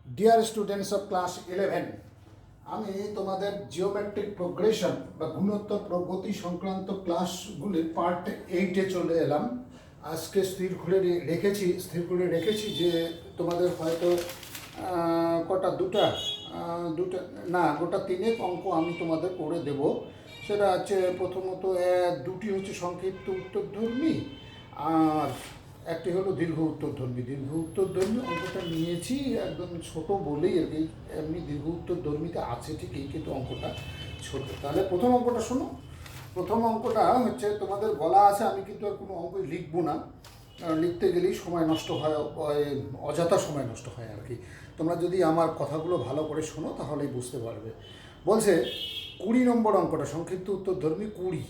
Dear students of class 11, আমি তোমাদের geometric progression বা গুণোত্তর প্রগতি সংক্রান্ত ক্লাসগুলির পার্ট 8-এ চলে এলাম। আজকে স্থির করে রেখেছি যে তোমাদের হয়তো দুটা না গোটা তিনেক অঙ্ক আমি তোমাদের করে দেব। সেটা হচ্ছে প্রথমত দুটি হচ্ছে সংক্ষিপ্ত উত্তরধর্মী, আর একটি হলো দীর্ঘ উত্তরধর্মী অঙ্কটা নিয়েছি একদম ছোট বলেই আর কি। এমনি দীর্ঘ উত্তরধর্মীতে আছে ঠিকই, কিন্তু অঙ্কটা ছোট। তাহলে প্রথম অঙ্কটা শোনো। প্রথম অঙ্কটা হচ্ছে তোমাদের বলা আছে, আমি কিন্তু আর কোনো অঙ্কই লিখবো না, কারণ লিখতে গেলেই সময় নষ্ট হয়, অযথা সময় নষ্ট হয় আর কি। তোমরা যদি আমার কথাগুলো ভালো করে শোনো তাহলেই বুঝতে পারবে। বলছে 20 নম্বর অঙ্কটা, সংক্ষিপ্ত উত্তরধর্মী 20,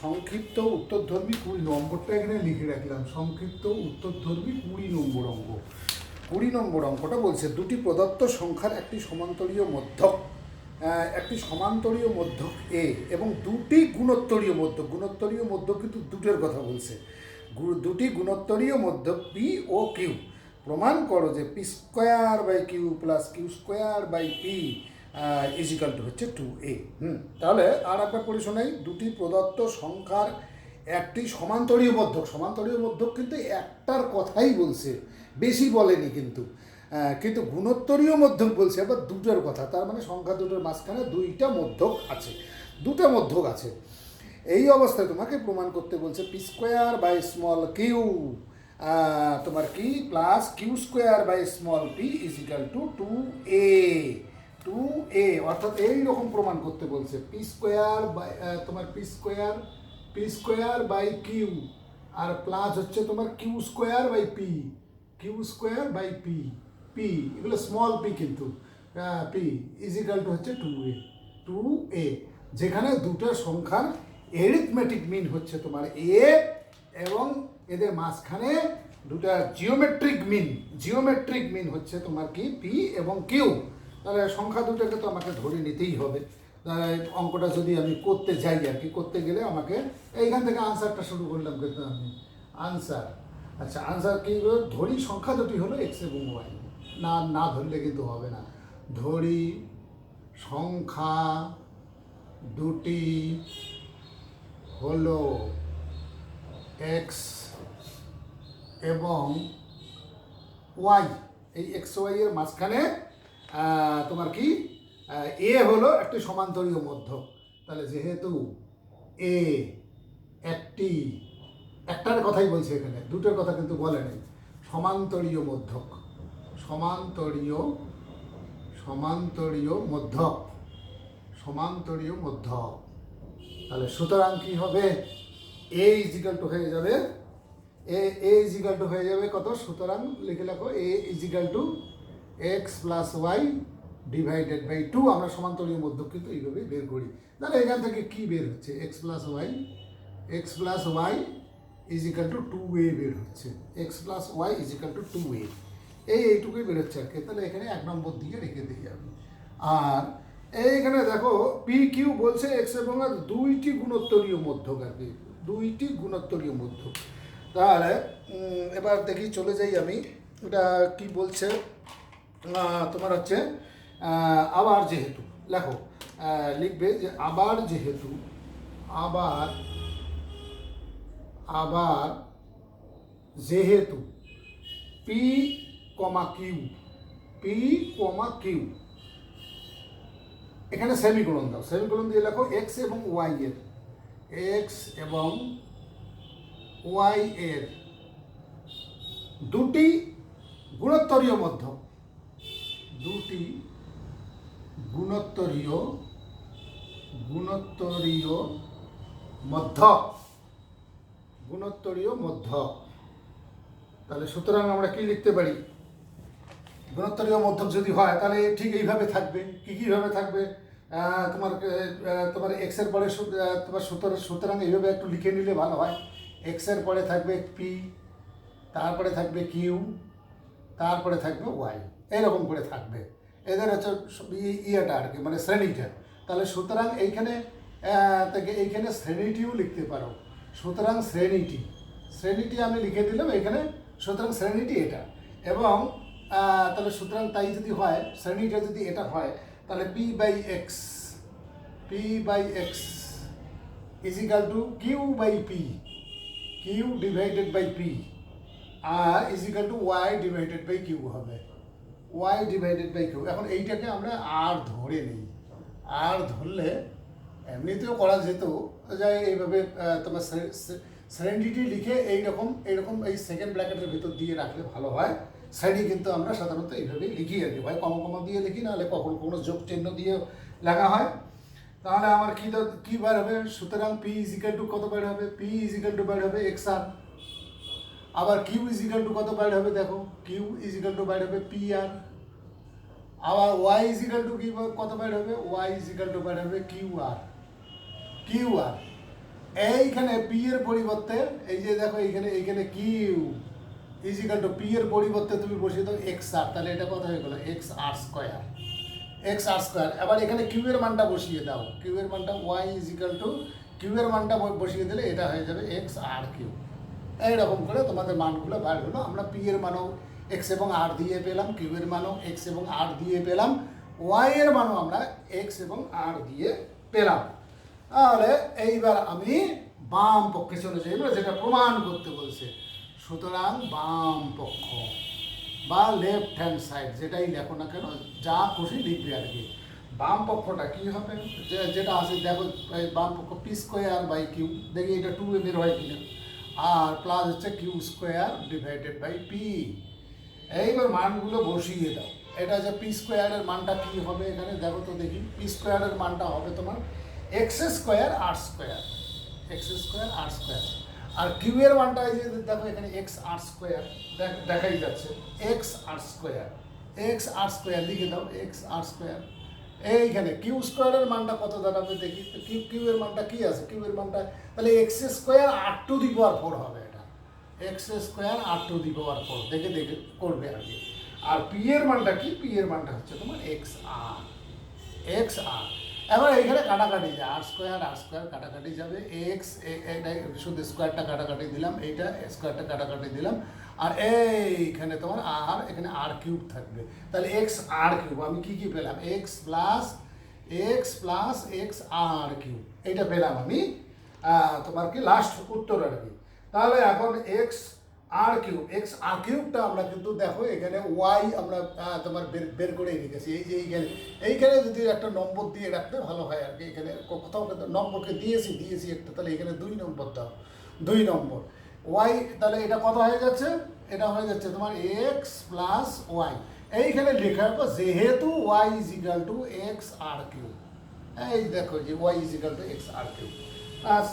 সংক্ষিপ্ত উত্তরধর্মী 20 নম্বরটা এখানে লিখে রাখলাম। সংক্ষিপ্ত উত্তরধর্মী 20 নম্বর অঙ্ক। 20 নম্বর অঙ্কটা বলছে দুটি প্রদত্ত সংখ্যার একটি সমান্তরীয় মধ্যক, এ এবং দুটি গুণোত্তরীয় মধ্যক কিন্তু দুটোর কথা বলছে। দুটি গুণোত্তরীয় মধ্যক পি ও কিউ প্রমাণ করো যে p square by q plus q square by p equal to হচ্ছে 2a। তাহলে আর একবার পড়ে শোনাই। দুটি প্রদত্ত সংখ্যার একটি সমান্তরীয় মধ্যক কিন্তু একটার কথাই বলছে, বেশি বলেনি কিন্তু। কিন্তু গুণোত্তরীয় মধ্যক বলছে আবার দুটোর কথা, তার মানে সংখ্যা দুটোর মাঝখানে দুটা মধ্যক আছে। এই অবস্থায় তোমাকে প্রমাণ করতে বলছে p square by small q তোমার কি plus q square by small p equal to 2a, অর্থাৎ এইরকম প্রমাণ করতে বলছে। পি স্কোয়ার বাই তোমার পি স্কোয়ার বাই কিউ আর প্লাস হচ্ছে তোমার কিউ স্কোয়ার বাই পি এগুলো স্মল পি, কিন্তু পি ইজিক্যাল টু হচ্ছে 2a, যেখানে দুটো সংখ্যার এরিথমেটিক মিন হচ্ছে তোমার এ, এবং এদের মাঝখানে দুটা জিওমেট্রিক মিন হচ্ছে তোমার কি পি এবং কিউ। তাহলে সংখ্যা দুটোকে তো আমাকে ধরে নিতেই হবে। অঙ্কটা যদি আমি করতে যাই আর কি, করতে গেলে আমাকে এইখান থেকে আনসারটা শুরু করলাম, কিন্তু আমি আনসার কি ধরি? সংখ্যা দুটি হলো এক্স এবং ওয়াই। না ধরলে কিন্তু হবে না। ধরি সংখ্যা দুটি হলো এক্স এবং ওয়াই। এই এক্স ওয়াই এর মাঝখানে তোমার কি এ হলো একটি সমান্তরীয় মধ্যক। তাহলে যেহেতু এ একটার কথাই বলছে, এখানে দুটোর কথা কিন্তু বলে নেই। সমান্তরীয় মধ্যক। তাহলে সুতরাং কি হবে? এ ইজিক্যাল টু হয়ে যাবে কত? সুতরাং লিখে রাখো A equal to X plus Y divided by 2। আমরা সমান্তরীয় মধ্যক কিন্তু এইভাবে বের করি। তাহলে এখান থেকে কি বের হচ্ছে? X plus y equal to 2a বের হচ্ছে। X plus y equal to 2a, এইটুকুই বের হচ্ছে আর কি। তাহলে এখানে 1 নম্বর দিকে রেখে দিই আমি। আর এইখানে দেখো পি কিউ বলছে এক্স এবং আর দুইটি গুণোত্তরীয় মধ্যক আর কি, তাহলে এবার দেখি, চলে যাই আমি। এটা কি বলছে তোমার হচ্ছে আবার যেহেতু লেখো, লিখবে যে আবার যেহেতু পি কমা কিউ, এখানে সেমিকোলন দাও, সেমিকোলন দিয়ে লেখো এক্স এবং ওয়াই এর দুটি গুণোত্তরীয় মধ্যক, তাহলে সুতরাং আমরা কি লিখতে পারি? গুণোত্তরীয় মধ্যক যদি হয় তাহলে ঠিক এইভাবে থাকবে। কীভাবে থাকবে? তোমার এক্সের পরে তোমার সুতরাং এইভাবে একটু লিখে নিলে ভালো হয়। এক্সের পরে থাকবে পি, তারপরে থাকবে কিউ, তারপরে থাকবে ওয়াই, এইরকম করে থাকবে। এদের হচ্ছে ইয়েটা আর কি, মানে শ্রেণীটা। তাহলে সুতরাং এইখানে থেকে এইখানে শ্রেণীটিও লিখতে পারো। সুতরাং শ্রেণীটি আমি লিখে দিলাম এখানে। সুতরাং শ্রেণীটি এটা, এবং তাহলে সুতরাং তাই যদি হয়, শ্রেণীটা যদি এটা হয়, তাহলে p by x is equal to q by p, q divided by p, আর is equal to y divided by q হবে, ওয়াই ডিভাইডেড বাই কিউ। এখন এইটাকে আমরা আর ধরে নিই, আর ধরলে এমনিতেও করা যেত, যে এইভাবে তোমার সেরেন্ডিটি লিখে এইরকম এই সেকেন্ড ব্র্যাকেটের ভিতর দিয়ে রাখলে ভালো হয়। সাইডে কিন্তু আমরা সাধারণত এইভাবেই লিখি আর কি, হয় কমা দিয়ে লিখি, নাহলে কখনো যোগ চিহ্ন দিয়ে লেখা হয়। তাহলে আমার কী বার হবে, সুতরাং পি ইজ ইকাল টু কত বার হবে, পি ইজ ইকাল টু বার হবে এক্স আর। আবার কিউ ইজ ইকাল টু কত বার হবে, দেখো কিউ ইজ ইকাল টু বার হবে পি আর। আবার ওয়াই ইজ ইকাল টু কি কত বার হবে, ওয়াই ইজ ইকাল টু বার হবে কিউ আর। এইখানে পি এর পরিবর্তে এই যে দেখো এইখানে q is equal to p এর পরিবর্তে তুমি বসিয়ে দাও এক্স আর, তাহলে এটা কত হয়ে গেল এক্স আর স্কোয়ার। এবার এখানে কিউ এর মানটা বসিয়ে দাও, কিউ এর মানটা y is equal to q এর মানটা বসিয়ে দিলে এটা হয়ে যাবে এক্স আর কিউ। এইরকম করে তোমাদের মানগুলো বার হলো। আমরা পি এর মানও এক্স এবং আর দিয়ে পেলাম, কিউ এর মানও এক্স এবং আর দিয়ে পেলাম, ওয়াই এর মানও আমরা এক্স এবং আর দিয়ে পেলাম। তাহলে এইবার আমি বাম পক্ষে চলে যাই, যেটা প্রমাণ করতে বলছে। সুতরাং বাম পক্ষ বা লেফট হ্যান্ড সাইড, যেটাই লেখো না কেন, যা খুশি লিখবে আর কি। বাম পক্ষটা কী হবে, যেটা আছে দেখো, বাম পক্ষ পি স্কোয়ার বাই কিউ, দেখি এটা 2 বের হয় কিনা, আর প্লাস হচ্ছে q square divided by p. এইবার মানগুলো বসিয়ে দাও। এটা যে পি স্কোয়ারের মানটা কী হবে, এখানে দেখো তো দেখি, পি স্কোয়ারের মানটা হবে তোমার এক্স স্কোয়ার আর স্কোয়ার, আর কিউ এর মানটা এই যে দেখো এখানে এক্স আর স্কোয়ার দেখাই যাচ্ছে, এক্স আর স্কোয়ার লিখে দাও, এক্স আর স্কোয়ার। এইখানে কিউ স্কোয়ারের মানটা কত দাঁড়াবে দেখি তো, কিউ এর মানটা কি আছে, কিউ এর মানটা তাহলে এক্স স্কোয়ার আর টু দি পাওয়ার 4 হবে, এটা এক্স স্কোয়ার আর টু দি পাওয়ার 4 দেখে করবে আর কি। আর পি এর মানটা কি, পি এর মানটা হচ্ছে তোমার এক্স আর। এবার এইখানে কাটাকাটি যায়, আর স্কোয়ার কাটাকাটি যাবে, এক্স শুধু স্কোয়ারটা কাটাকাটি দিলাম, এইটা স্কোয়ারটা কাটাকাটি দিলাম, আর এইখানে তোমার আর এখানে আর কিউব থাকবে, তাহলে এক্স আর কিউব। আমি কি পেলাম, এক্স প্লাস এক্স আর কিউব, এইটা পেলাম আমি তোমার কি লাস্ট উত্তর আর কি। তাহলে এখন এক্স আর কিউবটা আমরা কিন্তু দেখো এখানে ওয়াই আমরা তোমার বের করে রেখেছি, এই যে এইখানে যদি একটা নম্বর দিয়ে রাখতে ভালো হয় আর কি। এখানে কোথাও নম্বরকে দিয়েছি একটা, তাহলে এখানে 2 নম্বর দাও, 2 নম্বর ওয়াই। তাহলে এটা কত হয়ে যাচ্ছে, এটা হয়ে যাচ্ছে তোমার এক্স প্লাস ওয়াই। এইখানে লেখা রাখো যেহেতু y is equal to x আর কিউব, এই দেখো যে y is equal to x আর কিউব,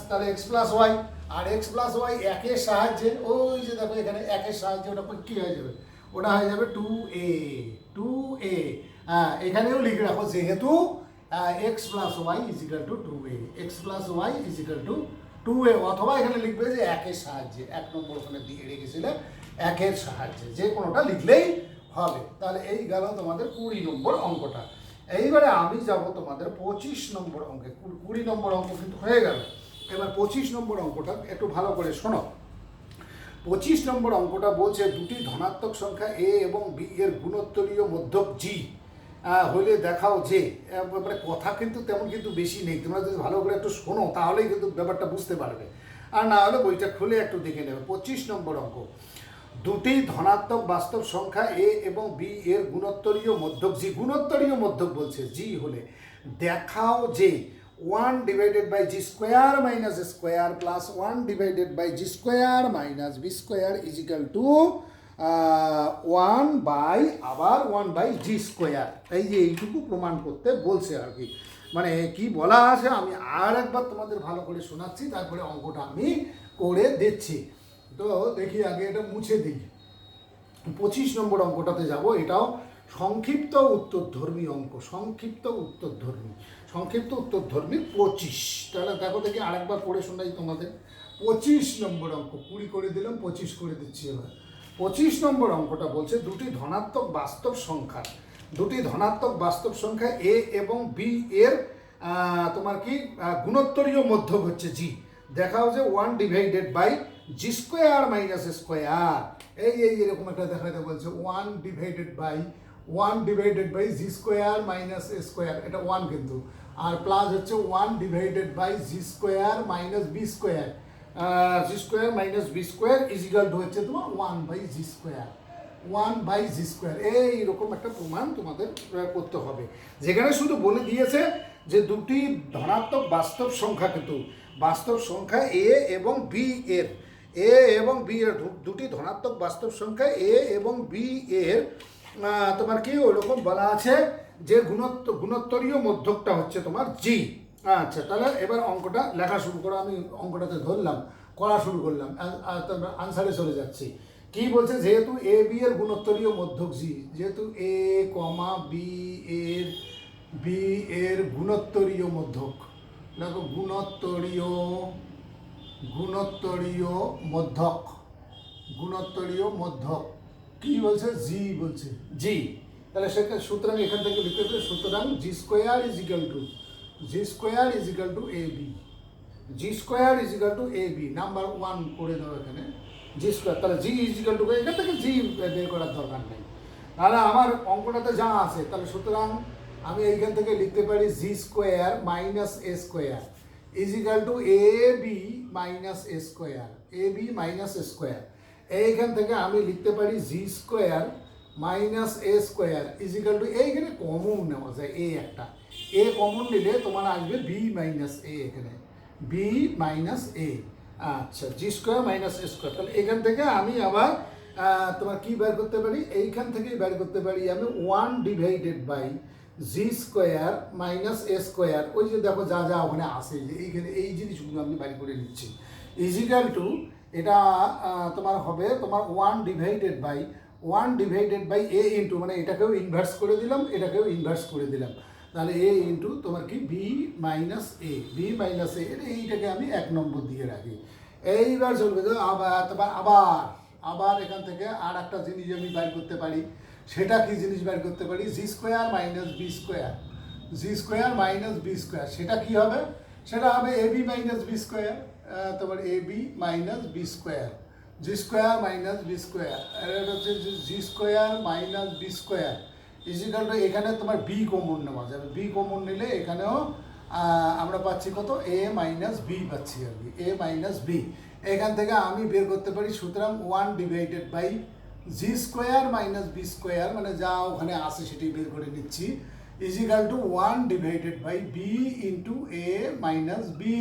তাহলে এক্স প্লাস ওয়াই, আর এক্স প্লাস ওয়াই একের সাহায্যে, ওই যে দেখো এখানে একের সাহায্যে ওটা কী হয়ে যাবে, ওটা হয়ে যাবে 2a। এখানেও লিখে রাখো যেহেতু x plus y is equal to 2a, অথবা এখানে লিখবে যে একের সাহায্যে, 1 নম্বর ওখানে দিয়ে রেখেছিলে, একের সাহায্যে যে কোনোটা লিখলেই হবে। তাহলে এই গেল তোমাদের 20 নম্বর অঙ্কটা। এইবারে আমি যাব তোমাদের 25 নম্বর অঙ্কে। 20 নম্বর অঙ্ক কিন্তু হয়ে গেল, এবার 25 নম্বর অঙ্কটা একটু ভালো করে শোনো। 25 নম্বর অঙ্কটা বলছে দুটি ধনাত্মক সংখ্যা এ এবং বি এর গুণোত্তরীয় মধ্যক জি হলে দেখাও যে, মানে কথা কিন্তু তেমন কিন্তু বেশি নেই, তোমরা যদি ভালো করে একটু শোনো তাহলেই কিন্তু ব্যাপারটা বুঝতে পারবে, আর না হলে বইটা খুলে একটু দেখে নেবে। 25 নম্বর অঙ্ক, দুটি ধনাত্মক বাস্তব সংখ্যা এ এবং বি এর গুণোত্তরীয় মধ্যক জি, গুণোত্তরীয় মধ্যক বলছে জি হলে দেখাও যে 1 divided by g square minus square plus 1 divided by g square minus B square is equal to 1 by g square. এই যে এইটুকু প্রমাণ করতে বলছে আর কি, মানে কি বলা আছে আমি আর একবার তোমাদের ভালো করে শোনাচ্ছি, তারপরে অঙ্কটা আমি করে দিচ্ছি। তো দেখি আগে এটা মুছে দিই। 25 নম্বর অঙ্কটাতে যাব, এটাও সংক্ষিপ্ত উত্তরধর্মী অঙ্ক, সংক্ষিপ্ত উত্তরধর্মী 25। তাহলে দেখো দেখি আরেকবার পড়ে শোনাই তোমাদের। 25 নম্বর অঙ্ক, 20 করে দিলাম, 25 করে দিচ্ছি এবার। 25 নম্বর অঙ্কটা বলছে দুটি ধনাত্মক বাস্তব সংখ্যা এ এবং বি এর তোমার কি গুণোত্তরীয় মধ্যক হচ্ছে জি, দেখাও যে 1 divided by g square minus square, এই এরকম একটা দেখাতে বলছে 1 divided by g square minus square, এটা 1 কিন্তু, আর প্লাস হচ্ছে 1 divided by g square minus B square, G square minus B square is equal to হচ্ছে তোমার 1/জি স্কোয়ার। এইরকম একটা প্রমাণ তোমাদের করতে হবে, যেখানে শুধু বলে দিয়েছে যে দুটি ধনাত্মক বাস্তব সংখ্যা, কিন্তু বাস্তব সংখ্যা এ এবং বি এর, দুটি ধনাত্মক বাস্তব সংখ্যা এ এবং বি এর তোমার কি ওরকম বলা আছে যে গুণোত্তরীয় মধ্যকটা হচ্ছে তোমার জি। আচ্ছা, তাহলে এবার অঙ্কটা লেখা শুরু করো। আমি অঙ্কটাতে ধরলাম, করা শুরু করলাম, আনসারে চলে যাচ্ছি। কি বলছে, যেহেতু এ বি এর গুণোত্তরীয় মধ্যক জি, যেহেতু এ কমা বি এর গুণোত্তরীয় মধ্যক, দেখো গুণোত্তরীয় মধ্যক কি বলছে, জি বলছে, জি। তাহলে সেটা সুতরাং এখান থেকে লিখতে হবে, সুতরাং G square is equal to A B, number 1 করে দাও এখানে জি স্কোয়ার। তাহলে জি ইজ ইকুয়াল টু, এখান থেকে জি বের করার দরকার নেই, তাহলে আমার অঙ্কটাতে যা আছে, তাহলে সুতরাং আমি এইখান থেকে লিখতে পারি G square minus A square is equal to A B minus A square. এইখান থেকে আমি লিখতে পারি G square minus A square is equal to, এইখানে কমন নেওয়া যায়, এ কমন নিলে তোমার আসবে বি মাইনাস এ, এখানে বি মাইনাস এ। আচ্ছা, জি স্কোয়ার মাইনাস এ স্কোয়ার। তাহলে এখান থেকে আমি আবার তোমার কি বের করতে পারি, এইখান থেকেই বের করতে পারি আমি 1 divided by g square minus A square. ওই যে দেখো যা ওখানে আসে, যে এইখানে এই জিনিসগুলো আমি বাইর করে নিচ্ছি, ইজিক্যাল টু এটা তোমার হবে তোমার 1 ডিভাইডেড বাই এ ইন্টু, মানে এটাকেও ইনভার্স করে দিলাম, তাহলে এ ইন্টু তোমার কি বি মাইনাস এ, এইটাকে আমি 1 নম্বর দিয়ে রাখি। এইবার চলবে যে আবার এখান থেকে আর একটা জিনিস আমি বাইর করতে পারি, সেটা কি জিনিস বাইর করতে পারি, G square minus B square, সেটা কি হবে, সেটা হবে A B minus B square, তোমার A B minus B square, G square minus B square, এটা হচ্ছে G square minus B square equal to, এখানে তোমার বি কমন নেওয়া যাবে, বি কমন নিলে এখানেও আমরা পাচ্ছি কত, এ মাইনাস বি পাচ্ছি আর কি, এ মাইনাস বি। এখান থেকে আমি বের করতে পারি, সুতরাং 1 divided by g square minus B square, মানে যা ওখানে আসে সেটি বের করে নিচ্ছি, equal to 1 divided by B into a minus b.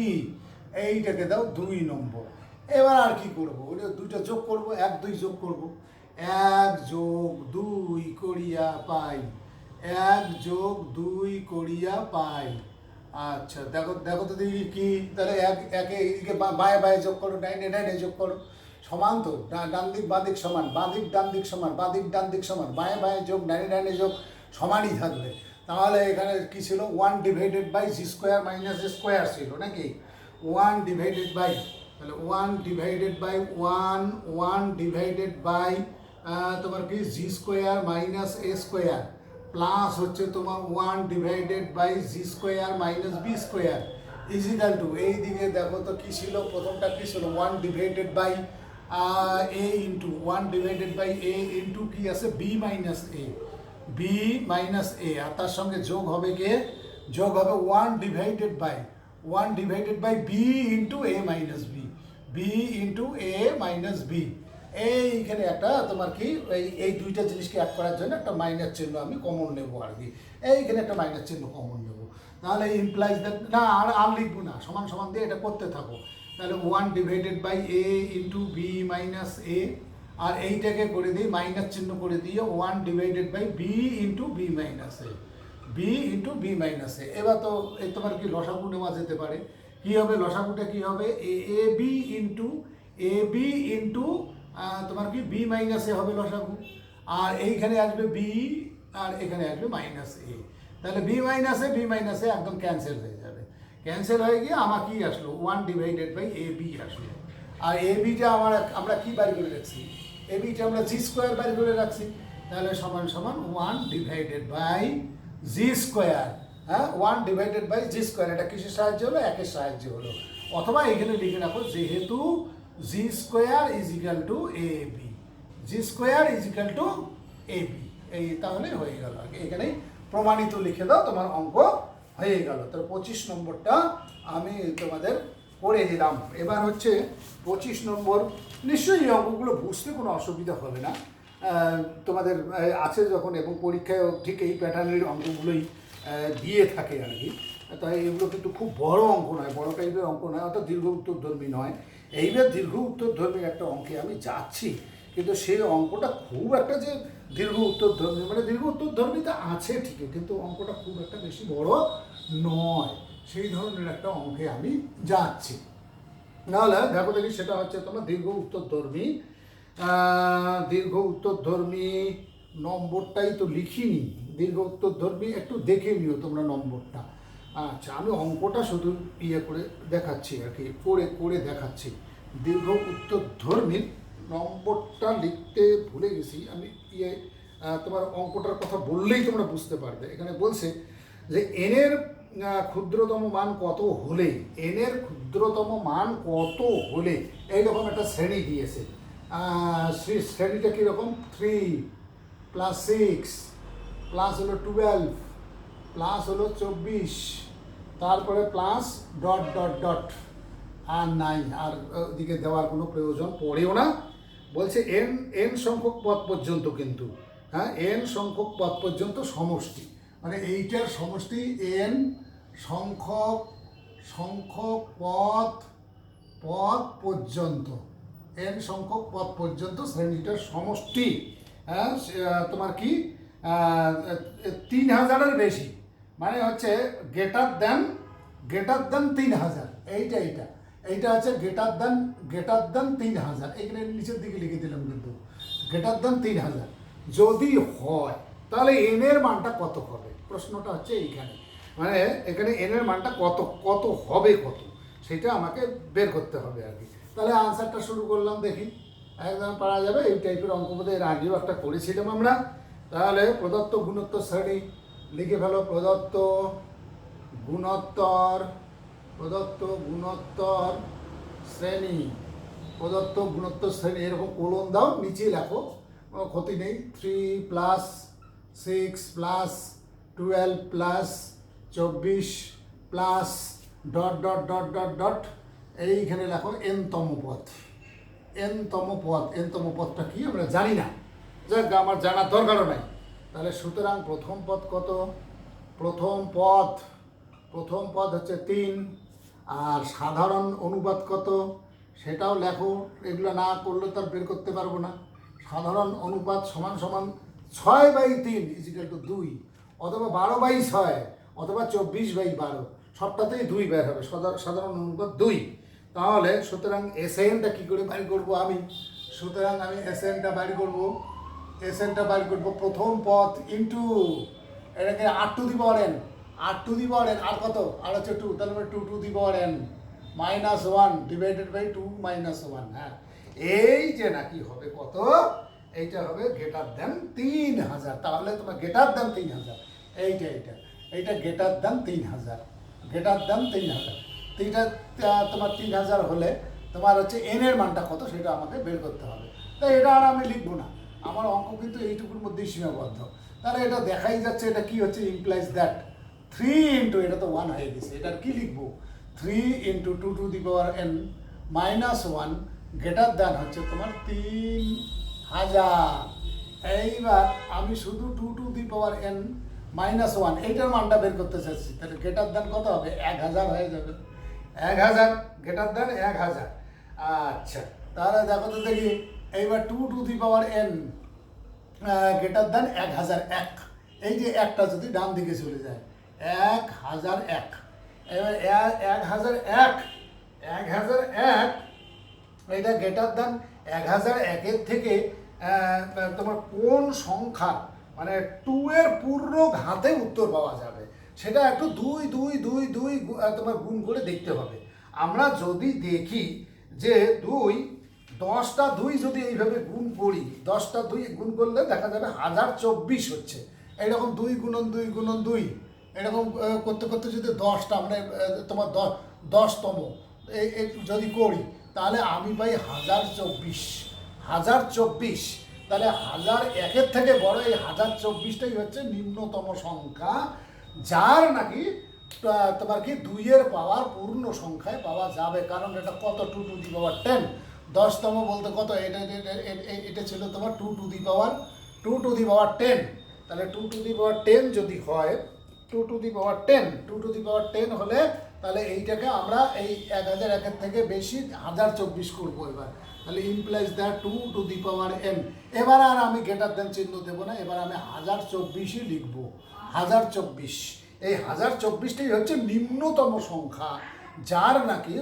এইটাকে দাও 2 নম্বর। এবার আর কি করবো, ওটা দুইটা যোগ করবো, 1 2 যোগ করবো, 1 যোগ 2 করিয়া পাই, 1 যোগ 2 করিয়া পাই। আচ্ছা, দেখো তো দেখি কি, তাহলে একে এইদিকে বায়ে যোগ করো, ডাইনে যোগ করো, সমান তো, ডান দিক বাঁ দিক সমান, বাঁ দিক ডান দিক সমান, ডান দিক সমান, বায়ে যোগ, ডাইনে যোগ, সমানই থাকবে। তাহলে এখানে কি ছিল, 1 divided by g square minus A square ছিল নাকি, 1 ডিভাইডেড বাই, তাহলে 1 ডিভাইডেড বাই তোমার কি জি স্কোয়ার মাইনাস এ স্কোয়ার, প্লাস হচ্ছে তোমার 1 divided by g square minus B square equal to, এই দিকে দেখো তো কি ছিল, প্রথমটা কি ছিল, 1 divided by A into, 1 divided by A into কি আছে, বি মাইনাস এ, আর তার সঙ্গে যোগ হবে 1 divided by B into a minus b, এইখানে একটা তোমার কি এই দুইটা জিনিসকে অ্যাড করার জন্য একটা মাইনাস চিহ্ন আমি কমন নেবো আর কি, এইখানে একটা মাইনাস চিহ্ন কমন নেবো, তাহলে ইমপ্লাইজ দ্যাট, না আর লিখবো না, সমান দিয়ে এটা করতে থাকো। তাহলে 1 divided by A into B minus A, আর এইটাকে করে দিই মাইনাস চিহ্ন করে দিয়ে 1 divided by B into B minus A. এবার তো তোমার কি লসাগু নেওয়া যেতে পারে, কি হবে লসাগুটা, কি হবে এ বি ইন্টু তোমার কি বি মাইনাস এ হবে লসাগু, আর এইখানে আসবে বি, আর এখানে আসবে মাইনাস এ, তাহলে বি মাইনাস এ একদম ক্যান্সেল হয়ে যাবে, ক্যান্সেল হয়ে গিয়ে আমার কি আসলো, 1 ডিভাইডেড বাই এ বি আসলো, আর এ বিটা আমরা কি বাড়ি করে রাখছি, এ বিটা আমরা জি স্কোয়ার বাড়ি করে রাখছি, তাহলে সমান 1 ডিভাইডেড বাই জি স্কোয়ার, হ্যাঁ 1 ডিভাইডেড বাই জি স্কোয়ার, এটা কিসের সাহায্য হলো, 1 এর সাহায্য হলো, অথবা এখানে লিখে রাখো, যেহেতু G square is equal to A B, G square is equal to A B. এই তাহলে হয়ে গেল, এখানেই প্রমাণিত লিখে দাও, তোমার অঙ্ক হয়ে গেল। তাহলে 25 নম্বরটা আমি তোমাদের করে দিলাম। এবার হচ্ছে 25 নম্বর, নিশ্চয়ই এই অঙ্কগুলো বুঝতে কোনো অসুবিধা হবে না, তোমাদের আছে যখন, এবং পরীক্ষায় ঠিক এই প্যাটার্নের অঙ্কগুলোই দিয়ে থাকে আর কি। তাই এগুলো কিন্তু খুব বড় অঙ্ক নয়, বড় টাইপের অঙ্ক নয়, অর্থাৎ দীর্ঘ উত্তরধর্মী নয়। এইবার দীর্ঘ উত্তরধর্মী একটা অঙ্কে আমি যাচ্ছি, কিন্তু সেই অঙ্কটা খুব একটা যে দীর্ঘ উত্তরধর্মী, মানে দীর্ঘ উত্তরধর্মীটা আছে ঠিকই, কিন্তু অঙ্কটা খুব একটা বেশি বড় নয়, সেই ধরনের একটা অঙ্কে আমি যাচ্ছি। নাহলে দেখো দেখি, সেটা হচ্ছে তোমার দীর্ঘ উত্তরধর্মী, দীর্ঘ উত্তরধর্মী নম্বরটাই তো লিখিনি। দীর্ঘ উত্তরধর্মী একটু দেখে নিও তোমরা নম্বরটা। আচ্ছা, আমি অঙ্কটা শুধু ইয়ে করে দেখাচ্ছি আর কি, করে করে দেখাচ্ছি। দীর্ঘ উত্তরধর্মীর নম্বরটা লিখতে ভুলে গেছি আমি, তোমার অঙ্কটার কথা বললেই তোমরা বুঝতে পারবে। এখানে বলছে যে এনের ক্ষুদ্রতম মান কত হলে, এনের ক্ষুদ্রতম মান কত হলে এইরকম একটা শ্রেণী দিয়েছে। সেই শ্রেণীটা কীরকম, 3 + 6 প্লাস হলো 12 প্লাস হলো 24, তারপরে প্লাস ডট ডট ডট, আর নাই, আর দিকে দেওয়ার কোনো প্রয়োজন পড়েও না। বলছে এন সংখ্যক পদ পর্যন্ত, কিন্তু হ্যাঁ এন সংখ্যক পদ পর্যন্ত সমষ্টি, মানে এইটার সমষ্টি এন সংখ্যক সংখ্যক পদ পর্যন্ত, এন সংখ্যক পদ পর্যন্ত শ্রেণীটার সমষ্টি, হ্যাঁ তোমার কি 3000-এর বেশি, মানে হচ্ছে গ্রেটার দেন 3000, এইটা হচ্ছে গ্রেটার দেন 3000। এখানে নিচের দিকে লিখে দিলাম, কিন্তু গ্রেটার দেন 3000 যদি হয়, তাহলে এন এর মানটা কত হবে, প্রশ্নটা হচ্ছে এইখানে, মানে এখানে এন এর মানটা কত হবে, সেটা আমাকে বের করতে হবে আর কি। তাহলে আনসারটা শুরু করলাম, দেখি একদম পারা যাবে। এই টাইপের অঙ্ক বোধহয় এর আগেও একটা করেছিলাম আমরা। তাহলে প্রদত্ত গুণোত্তর শ্রেণী লিখে ফেলো, প্রদত্ত গুণোত্তর শ্রেণী, প্রদত্ত গুণোত্তর শ্রেণী, এরকম কোলন দাও, নিচে লেখো, কোনো ক্ষতি নেই। 3 + 6 + 12 + 24 plus dot dot dot dot dot, এইখানে লেখো এনতম পদটা কি আমরা জানি না, যাক আমার জানার দরকারও নাই। তাহলে সুতরাং প্রথম পদ কত, প্রথম পদ হচ্ছে 3, আর সাধারণ অনুপাত কত সেটাও লেখো, এগুলো না করলে তো আর বের করতে পারবো না। সাধারণ অনুপাত সমান 6/3 = 2, অথবা 12/6, অথবা 24/12, সবটাতেই 2 বের হবে, সাধারণ অনুপাত 2। তাহলে সুতরাং এসএনটা কী করে বাইর করবো আমি, সুতরাং আমি এসএনটা বাইর করবো প্রথম পদ ইন্টু এটাকে 8 আর কত, আর হচ্ছে 2, তাহলে 2 -1 ডিভাইডেড বাই 2 - 1। হ্যাঁ, এই যে নাকি হবে কত, এইটা হবে গ্রেটার দেন 3000। তাহলে তোমার গ্রেটার দেন 3000, এইটা গ্রেটার দেন 3000, এইটা তোমার 3000 হলে তোমার হচ্ছে এন এর মানটা কত সেটা আমাকে বের করতে হবে। তাই এটা আর আমি লিখবো না, আমার অঙ্ক কিন্তু এইটুকুর মধ্যেই সীমাবদ্ধ। তাহলে এটা দেখাই যাচ্ছে, এটা কি হচ্ছে, ইমপ্লাইজ দ্যাট 3 ইন্টু, এটা তো 1 হয়ে গেছে, এটার কি লিখবো, 3 × 2n - 1 গ্রেটার দেন হচ্ছে তোমার 3000। এইবার আমি শুধু 2n - 1 এইটার মানটা বের করতে চাচ্ছি, তাহলে গ্রেটার দেন কত হবে, 1000 হয়ে যাবে, 1000 গ্রেটার দেন 1000। আচ্ছা, তাহলে দেখো তো দেখি, এইবার 2n গ্রেটার দেন 1001, এই যে একটা যদি ডান দিকে চলে যায়, 1001, এবার 1001 এটা গ্রেটার দেন 1001-এর থেকে তোমার কোন সংখ্যা, মানে 2 এর পূর্ণ ঘাতে উত্তর পাওয়া যাবে, সেটা একটু 2 তোমার গুণ করে দেখতে হবে। আমরা যদি দেখি যে 10টা 2 যদি এইভাবে গুণ করি, 10টা 2 গুণ করলে দেখা যাবে 1024 হচ্ছে। এইরকম 2 × 2 এরকম করতে করতে যদি 10টা, মানে তোমার 10তম এই যদি করি, তাহলে আমি পাই 1024। তাহলে 1001-এর থেকে বড় এই 1024টাই হচ্ছে নিম্নতম সংখ্যা, যার নাকি তোমার কি 2-এর পাওয়ার পূর্ণ সংখ্যায় পাওয়া যাবে। কারণ এটা কত, 2 টু দি পাওয়ার 10। 10তম বলতে কত, এটা ছিল তোমার 2 টু দি পাওয়ার 10। তাহলে 2 টু দি পাওয়ার 10 যদি হয়, 2 টু দি পাওয়ার 10 হলে তাহলে এইটাকে আমরা এই 1001-এর থেকে বেশি 1024 করবো এবার। তাহলে implies that 2 to the power n। এবার আর আমি গ্রেটার দেন চিহ্ন দেবো না, এবার আমি 1024ই লিখবো। 1024, এই 1024টাই হচ্ছে নিম্নতম সংখ্যা, যার নাকি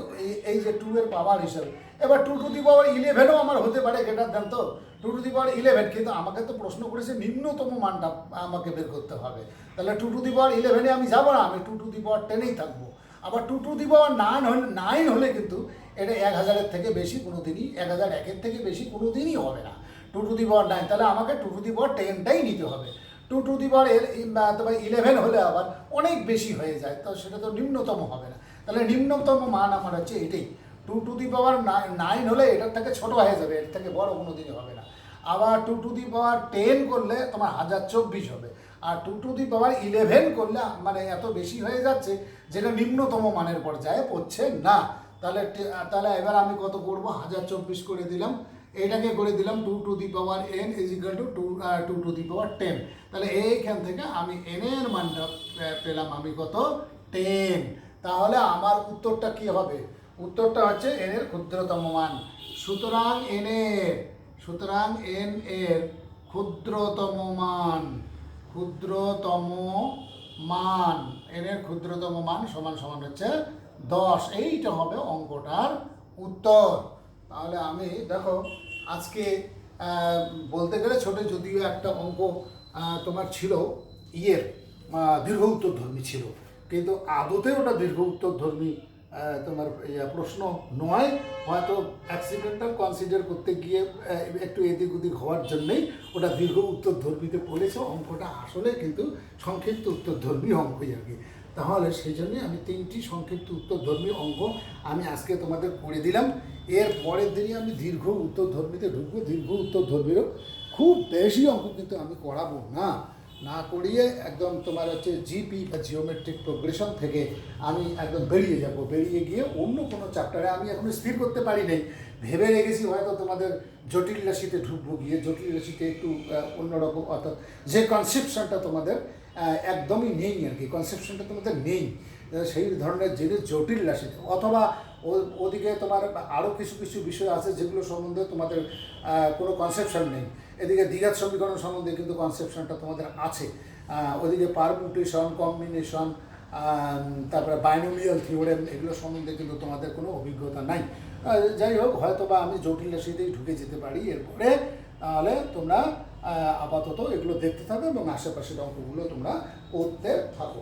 এই যে 2-এর পাওয়ার হিসাবে। এবার 2 টু দি পাওয়ার 11ও আমার হতে পারে গ্রেটার দেন, তো 2 টু দি পাওয়ার 11, কিন্তু আমাকে তো প্রশ্ন করেছে নিম্নতম মানটা আমাকে বের করতে হবে। তাহলে 2 টু দি পাওয়ার 11-এ আমি যাবো না, আমি 2 টু দি পাওয়ার 10-এই থাকবো। আবার 2 টু দি পাওয়ার 9 হলে কিন্তু এটা 1000-এর থেকে বেশি কোনো দিনই, 1001-এর থেকে বেশি কোনো দিনই হবে না। 2 টু দি পাওয়ার 9, তাহলে আমাকে 2 টু দি পাওয়ার 10টাই নিতে হবে। 2 টু দি পাওয়ার 11 হলে আবার অনেক বেশি হয়ে যায়, তো সেটা তো নিম্নতম হবে না। তাহলে নিম্নতম মান আমার হচ্ছে এটাই। 2 টু দি পাওয়ার 9 হলে এটার থেকে ছোট হয়ে যাবে, এর থেকে বড় কোনো দিনই হবে না। আবার 2 টু দি পাওয়ার 10 করলে তোমার 1024 হবে। আর 2 টু দি পাওয়ার 11 করলে মানে এত বেশি হয়ে যাচ্ছে যেটা নিম্নতম মানের পর্যায়ে পড়ছে না। তাহলে এবার আমি কত করবো, 1024 করে দিলাম, এইটাকে করে দিলাম 2 to the power n equal to 2 to the power 10। তাহলে এইখান থেকে আমি n এর মানটা পেলাম আমি কত, 10। তাহলে আমার উত্তরটা কি হবে, উত্তরটা হচ্ছে n এর ক্ষুদ্রতম মান। সুতরাং n এর ক্ষুদ্রতম মান, n এর ক্ষুদ্রতম মান সমান সমান হচ্ছে 10। এইটা হবে অঙ্কটার উত্তর। তাহলে আমি দেখো আজকে বলতে গেলে ছোট যদিও একটা অঙ্ক তোমার ছিল দীর্ঘ উত্তরধর্মী ছিল, কিন্তু আদতে ওটা দীর্ঘ উত্তরধর্মী তোমার প্রশ্ন নয়, হয়তো অ্যাক্সিডেন্টাল কনসিডার করতে গিয়ে একটু এদিক ওদিক হওয়ার জন্যই ওটা দীর্ঘ উত্তরধর্মীতে পড়েছে। অঙ্কটা আসলে কিন্তু সংক্ষিপ্ত উত্তরধর্মী অঙ্কই আর কি। তাহলে সেই জন্যই আমি 3টি সংক্ষিপ্ত উত্তরধর্মী অঙ্ক আমি আজকে তোমাদের করে দিলাম। এর পরের দিনই আমি দীর্ঘ উত্তরধর্মীতে ঢুকবো। দীর্ঘ উত্তরধর্মীরও খুব বেশি অঙ্ক কিন্তু আমি করাবো না করিয়ে একদম তোমার হচ্ছে জিপি বা জিওমেট্রিক প্রোগ্রেশন থেকে আমি একদম বেরিয়ে গিয়ে অন্য কোনো চ্যাপ্টারে আমি এখন স্থির করতে পারি নাই, ভেবে রেখেছি হয়তো তোমাদের জটিল রাশিতে ঢুকবো, গিয়ে জটিল রাশিতে একটু অন্যরকম, অর্থাৎ যে কনসেপশনটা তোমাদের একদমই নেই আর কি, কনসেপশনটা তোমাদের নেই সেই ধরনের জিনিস জটিল রাশিতে, অথবা ওদিকে তোমার আরও কিছু বিষয় আছে যেগুলো সম্বন্ধে তোমাদের কোনো কনসেপশন নেই। এদিকে দ্বিঘাত সমীকরণ সম্বন্ধে কিন্তু কনসেপশনটা তোমাদের আছে, ওদিকে পারমিউটেশন, কম্বিনেশন, তারপরে বাইনোমিয়াল থিওরেম, এগুলো সম্বন্ধে কিন্তু তোমাদের কোনো অভিজ্ঞতা নাই। যাই হোক, হয়তো বা আমি জটিল রাশিতেই ঢুকে যেতে পারি এরপরে। তাহলে তোমরা আপাতত এগুলো দেখতে থাকো এবং আশেপাশের অঙ্কগুলো তোমরা করতে থাকো।